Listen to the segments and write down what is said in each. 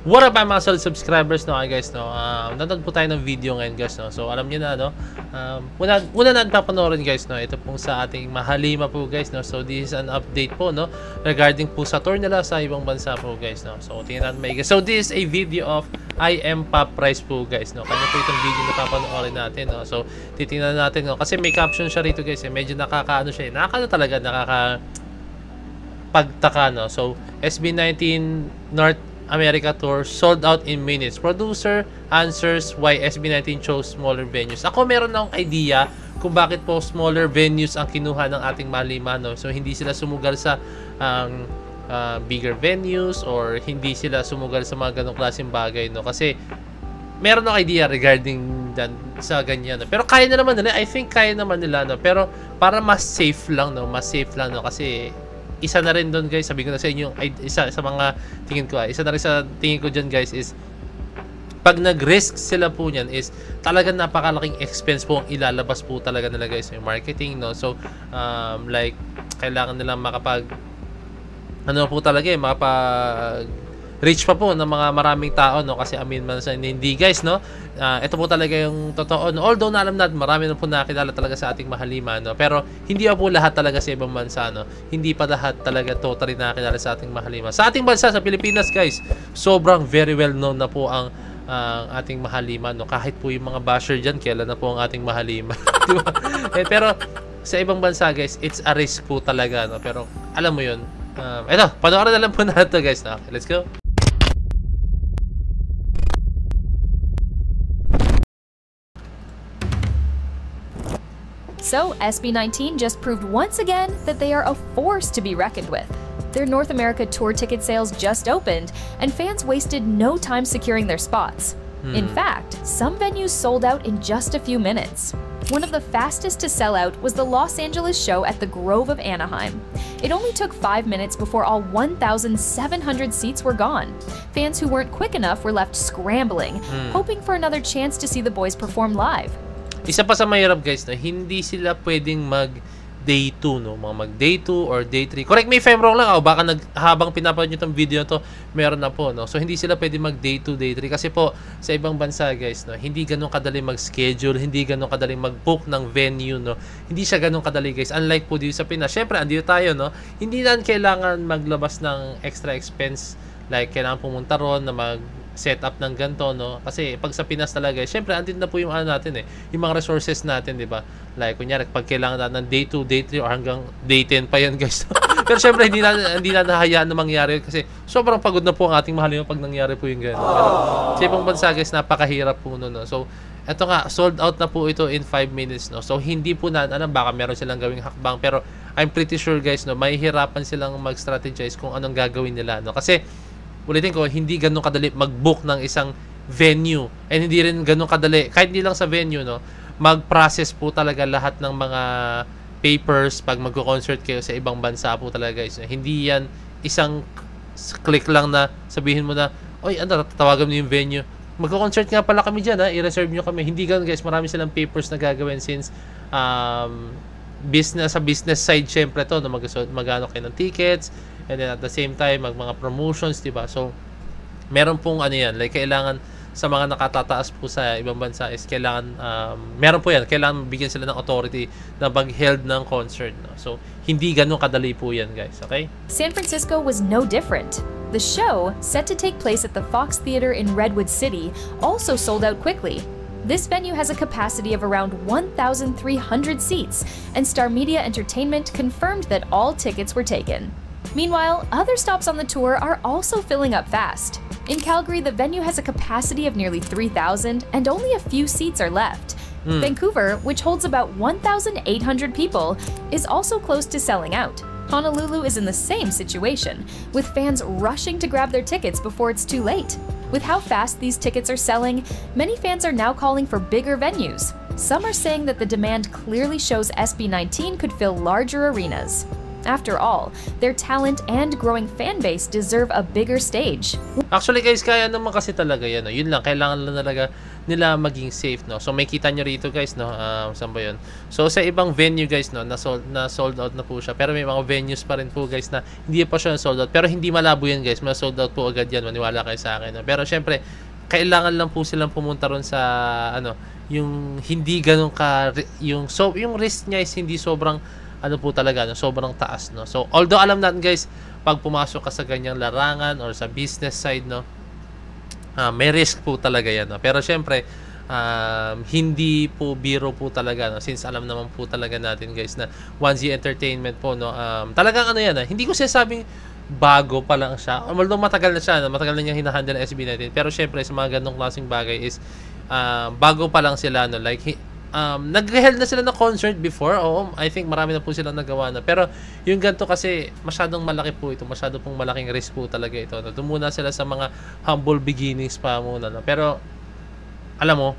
What up mga solid subscribers, no? Okay, guys, no? Nanood po tayo ng video ngayon, guys, no? So alam niyo na, no? Una na papanoorin, guys, no? Ito pong sa ating Mahalima po, guys, no? So this is an update po, no? Regarding po sa tour nila sa ibang bansa po, guys, no? So tingnan natin maigi. So this is a video of I am Pop Price po, guys, no? Kanya po itong video na papanoorin natin, no? So titingnan natin, no? Kasi may caption siya rito, guys, eh. Medyo nakakaano siya, eh. Talaga, pagtaka, no? So SB19 North America Tour sold out in minutes. Producer answers why SB19 chose smaller venues. Ako meron akong idea kung bakit po smaller venues ang kinuha ng ating Mahalima, no? So hindi sila sumugal sa bigger venues or hindi sila sumugal sa mga ganong klaseng bagay, no? Kasi meron akong idea regarding sa ganyan, no? Pero kaya na naman nila. I think kaya naman nila, no? Pero para mas safe lang, no? Mas safe lang, no? Kasi isa na rin doon, guys, sabi ko na sa inyo, isa sa mga tingin ko, isa na rin sa tingin ko dyan, guys, is pag nag-risk sila po niyan is talagang napakalaking expense po ang ilalabas po talaga nila, guys, yung marketing, no? So like kailangan nila makapag reach pa po ng mga maraming tao, no? Kasi amin man sa hindi, guys, no? Ito po talaga yung totoo, no? Although na alam natin marami na po nakilala talaga sa ating Mahalima, no? Pero hindi pa po lahat talaga sa ibang bansa, no? Hindi pa lahat talaga totally nakilala sa ating Mahalima. Sa ating bansa, sa Pilipinas, guys, sobrang very well known na po ang ating Mahalima, no? Kahit po yung mga basher dyan, kailan na po ang ating Mahalima. Diba? Pero sa ibang bansa, guys, it's a risk po talaga, no? Pero alam mo yun, ito, panoorin na lang po natin, guys, no? Okay, let's go. So, SB19 just proved once again that they are a force to be reckoned with. Their North America tour ticket sales just opened, and fans wasted no time securing their spots. In fact, some venues sold out in just a few minutes. One of the fastest to sell out was the Los Angeles show at the Grove of Anaheim. It only took 5 minutes before all 1,700 seats were gone. Fans who weren't quick enough were left scrambling, hoping for another chance to see the boys perform live. Isa pa sa mahirap, guys, na hindi sila pwedeng mag day 2, no? Mga mag day 2 or day 3. Correct me if I'm wrong lang, baka habang pinapanood nyo itong video to, meron na po, no? So hindi sila pwedeng mag day 2, day 3 kasi po sa ibang bansa, guys, no, hindi ganun kadali mag-schedule, hindi ganun kadali mag-book ng venue, no? Hindi siya ganun kadali, guys. Unlike po dito sa Pinas. Syempre, andito tayo, no? Hindi na kailangan maglabas ng extra expense, like kailangan pumunta ron na set up ng ganito, no? Kasi pag sa Pinas talaga, syempre andito na po yung natin, yung mga resources natin, di ba? Like kunyari pag kailangan natin ng day 2, day 3 or hanggang day 10 pa yan, guys. Pero syempre hindi na nahayaan na mangyari kasi sobrang pagod na po ang ating Mahalima pag nangyari po yung ganito. Pero sa ibang bansa, guys, napakahirap po no. So eto nga, sold out na po ito in 5 minutes, no? So hindi po baka meron silang gawing hakbang, pero I'm pretty sure, guys, no, mahihirapan silang mag-strategize kung anong gagawin nila, no? Kasi ulitin ko, hindi ganun kadali mag-book ng isang venue. And hindi rin ganun kadali, kahit hindi lang sa venue, no, mag-process po talaga lahat ng mga papers pag magko-concert kayo sa ibang bansa po talaga, guys. Hindi yan isang click lang na sabihin mo na, oy, tatawagan mo yung venue. Magko-concert nga pala kami dyan, i-reserve nyo kami. Hindi ganun, guys. Marami silang papers na gagawin since business side, syempre to, na magano kayo ng tickets, and then at the same time mga promotions, diba? So meron pong like kailangan sa mga nakatataas po sa ibang bansa is kailangan meron po yan, kailangan bigyan sila ng authority na mag-held ng concert, no? So hindi ganun kadali po yan, guys, okay? San Francisco was no different. The show, set to take place at the Fox Theater in Redwood City, also sold out quickly. This venue has a capacity of around 1,300 seats, and Star Media Entertainment confirmed that all tickets were taken. Meanwhile, other stops on the tour are also filling up fast. In Calgary, the venue has a capacity of nearly 3,000 and only a few seats are left. Vancouver, which holds about 1,800 people, is also close to selling out. Honolulu is in the same situation, with fans rushing to grab their tickets before it's too late. With how fast these tickets are selling, many fans are now calling for bigger venues. Some are saying that the demand clearly shows SB19 could fill larger arenas. After all, their talent and growing fan base deserve a bigger stage. Actually guys, kaya naman kasi talaga yan. No? Yun lang, kailangan lang talaga nila maging safe. No? So may kita nyo rito guys. No? Saan ba yun? So sa ibang venue guys, no? na sold out na po siya. Pero may mga venues pa rin po guys na hindi pa siya sold out. Pero hindi malabo yan guys. Sold out po agad yan. Maniwala kayo sa akin. No? Pero syempre, kailangan lang po silang pumunta ron sa yung hindi ganun ka yung risk niya is hindi sobrang po talaga, no? Sobrang taas, no? So, although alam natin guys, pag pumasok ka sa ganyang larangan or sa business side, no, may risk po talaga yan, no? Pero syempre, hindi po biro po talaga, no? Since alam naman po talaga natin guys na 1Z Entertainment po, no, talagang yan, hindi ko sinasabing bago pa lang siya. Although matagal na siya, no? Matagal na niyang hinahandle ang SB19. Pero syempre, sa mga ganong klaseng bagay is bago pa lang sila, no? Like, nag-held na sila ng concert before. Oo, I think marami na po silang nagawa na. Pero yung ganito kasi masyadong malaki po ito. Masyado pong malaking risk po talaga ito. No? Doon muna sila sa mga humble beginnings pa muna. No? Pero alam mo,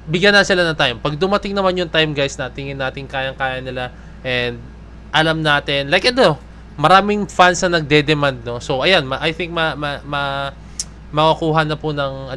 bigyan na sila ng time. Pag dumating naman yung time guys na tingin natin kayang-kaya nila and alam natin, like maraming fans na nagde-demand. No? So ayan, I think makukuha na po ng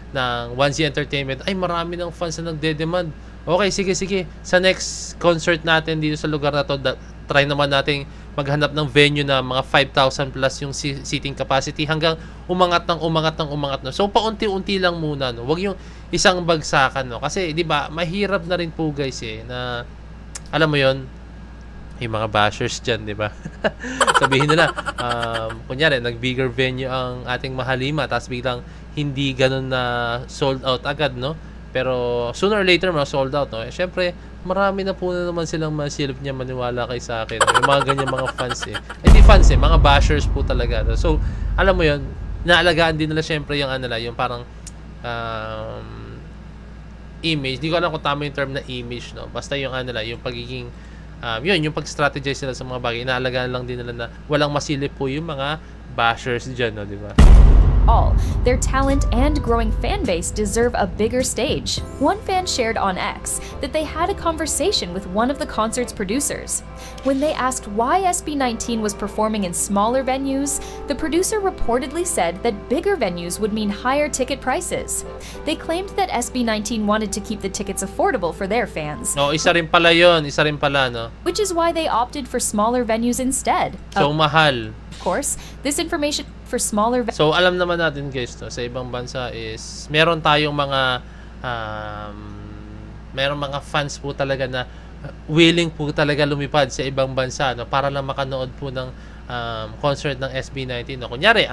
ng 1Z Entertainment. Ay, marami ng fans na nagde-demand. Okay, sige. Sa next concert natin dito sa lugar na to, try naman nating maghanap ng venue na mga 5,000 plus yung seating capacity hanggang umangat. No? So, paunti-unti lang muna. No? Huwag yung isang bagsakan. No? Kasi, di ba, mahirap na rin po guys na, alam mo yon yung mga bashers dyan, di ba? Sabihin nila, kunyari, nag-bigger venue ang ating Mahalima, tapos biglang hindi ganun na sold out agad, no? Pero sooner or later, sold out, no? Siyempre, marami na po na naman silang masilip niya, maniwala kay sa akin. May mga ganyan mga fans Hindi fans mga bashers po talaga. No? So, alam mo yun, naalagaan din nila siyempre yung yung parang image. Di ko alam kung tama yung term na image, no? Basta yung yung pagiging yung pag-strategize nila sa mga bagay, inaalagaan lang din nila na walang masilip po yung mga bashers dyan, no? Di ba? All, their talent and growing fan base deserve a bigger stage. One fan shared on X that they had a conversation with one of the concert's producers. When they asked why SB19 was performing in smaller venues, the producer reportedly said that bigger venues would mean higher ticket prices. They claimed that SB19 wanted to keep the tickets affordable for their fans. No, isa rin pala yun. Isa rin pala, no? Which is why they opted for smaller venues instead. So, mahal. Of course, this information for smaller venues. So, alam naman natin guys, no, sa ibang bansa is meron tayong mga meron mga fans po talaga na willing po talaga lumipad sa ibang bansa, no, para lang makanood po ng concert ng SB19. No. Kunyari,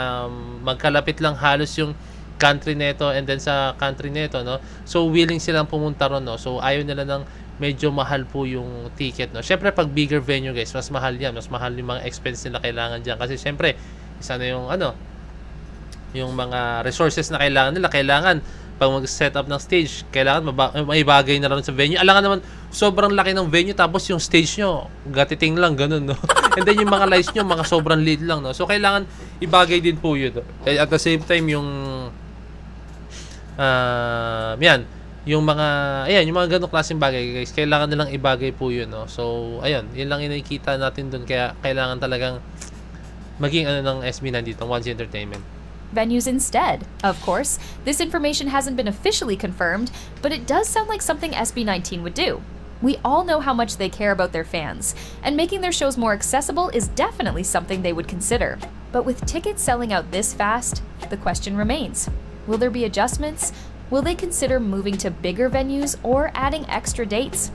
magkalapit lang halos yung country neto and then sa country neto, no. So, willing silang pumunta ron, no. So, ayaw nila ng medyo mahal po yung ticket, no. Syempre, pag bigger venue guys, mas mahal yan. Mas mahal yung mga expense nila kailangan dyan. Kasi syempre, isa na yung yung mga resources na kailangan nila. Kailangan pag mag-set up ng stage, kailangan may bagay na rin sa venue. Alangan naman, sobrang laki ng venue tapos yung stage nyo, gatiting lang, ganun, no? And then yung mga lights nyo, mga sobrang liit lang, no? So, kailangan ibagay din po yun. At the same time, yung yung mga ganong klaseng bagay, guys, kailangan nilang ibagay po yun, no? So, ayun, yun lang yung nakikita natin dun. Kaya, kailangan talagang maging ng SB19 dito, 1Z Entertainment. Venues instead. Of course, this information hasn't been officially confirmed, but it does sound like something SB19 would do. We all know how much they care about their fans, and making their shows more accessible is definitely something they would consider. But with tickets selling out this fast, the question remains. Will there be adjustments? Will they consider moving to bigger venues or adding extra dates?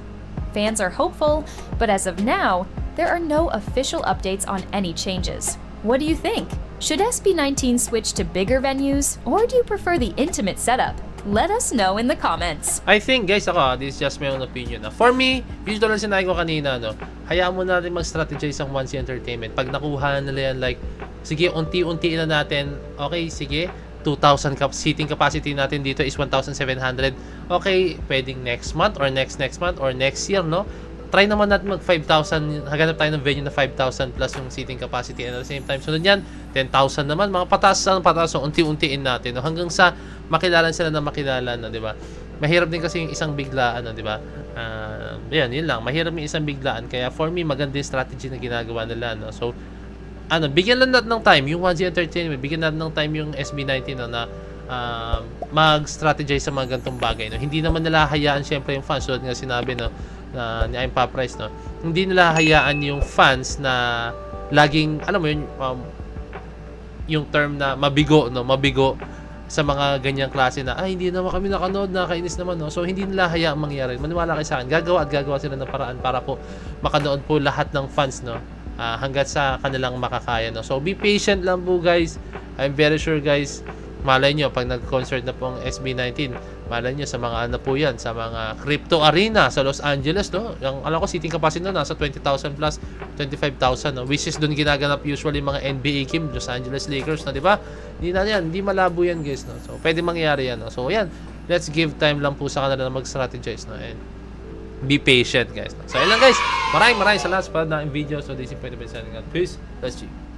Fans are hopeful, but as of now, there are no official updates on any changes. What do you think? Should SB19 switch to bigger venues, or do you prefer the intimate setup? Let us know in the comments. I think, guys, this is just my own opinion. For me, usually lang sinabi ko kanina, no, hayaan mo natin mag-strategize ang 1Z Entertainment. Pag nakuha nila yan, like, sige, unti-unti na natin. Okay, sige, 2,000 seating capacity natin dito is 1,700. Okay, pwedeng next month or next month or next year, no? Try naman natin mag 5,000, haganap tayo ng venue na 5,000 plus yung seating capacity, and at the same time, sunod yan, 10,000 naman, mga pataas, so unti-untiin natin, no? Hanggang sa makilala sila na makilala na, di ba? mahirap din kasi yung isang biglaan, di ba? Yun lang. Mahirap yung isang biglaan. Kaya for me, maganda yung strategy na ginagawa nila, no? So, bigyan lang natin ng time. Yung 1Z Entertainment, bigyan natin ng time yung SB19, no, na mag-strategize sa mga gantong bagay, no? Hindi naman nila hayaan, syempre, yung fans. So, nga sinabi, no, ni I'm Pop Price, no? Hindi nila hayaan yung fans na laging, alam mo yun, yung term na mabigo, no? Mabigo sa mga ganyang klase na, hindi naman kami nakanood, nakainis naman, no? So, hindi nila hayaang mangyari. Maniwala kayo sa akin. Gagawa sila ng paraan para po makanood po lahat ng fans, no? Hanggat sa kanilang makakaya, no? So, be patient lang po, guys. I'm very sure, guys, malay nyo, pag nag-concert na po ang SB19, malay nyo sa mga po yan, sa mga crypto arena sa Los Angeles, no? Yung, alam ko, seating capacity na nasa 20,000 plus, 25,000, no? Which is doon ginaganap usually mga NBA team, Los Angeles Lakers, no? Diba? Hindi malabo yan, guys, no? So, pwede mangyari yan, no? So, yan. Let's give time lang po sa kanila na mag-strategize, no? And be patient, guys, no? So, yan lang, guys. Maraming salamat sa panonood ng video. So, this is Pwede Ba Signing Out. Peace. Let's see.